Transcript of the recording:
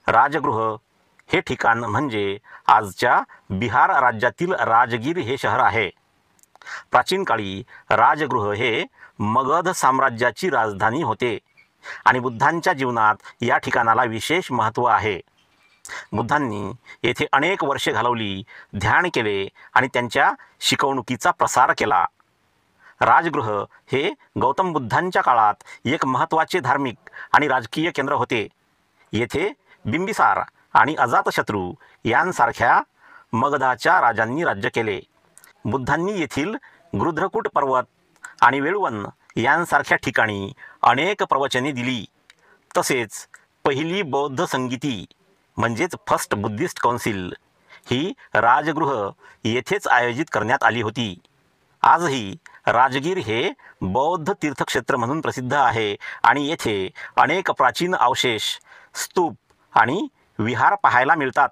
राजगृह हे ठिकाण म्हणजे आजच्या बिहार राज्यातील राजगीर हे शहर आहे. प्राचीन काळी राजगृह हे मगध साम्राज्याची राजधानी होते आणि बुद्धांच्या जीवनात या ठिकाणाला विशेष महत्त्व आहे. बुद्धांनी येथे अनेक वर्षे घालवली, ध्यान केले आणि त्यांच्या शिकवणुकीचा प्रसार केला. राजगृह हे गौतम बुद्धांच्या काळात एक महत्त्वाचे धार्मिक आणि राजकीय केंद्र होते. येथे बिंबिसार आणि अजातशत्रू यांसारख्या मगधाच्या राजांनी राज्य केले. बुद्धांनी येथील गृध्रकूट पर्वत आणि वेळुवन यांसारख्या ठिकाणी अनेक प्रवचने दिली. तसेच पहिली बौद्ध संगीती म्हणजेच फर्स्ट बुद्धिस्ट काउन्सिल ही राजगृह येथेच आयोजित करण्यात आली होती. आजही राजगीर हे बौद्ध तीर्थक्षेत्र म्हणून प्रसिद्ध आहे आणि येथे अनेक प्राचीन अवशेष, स्तूप आणि विहार पाहायला मिळतात.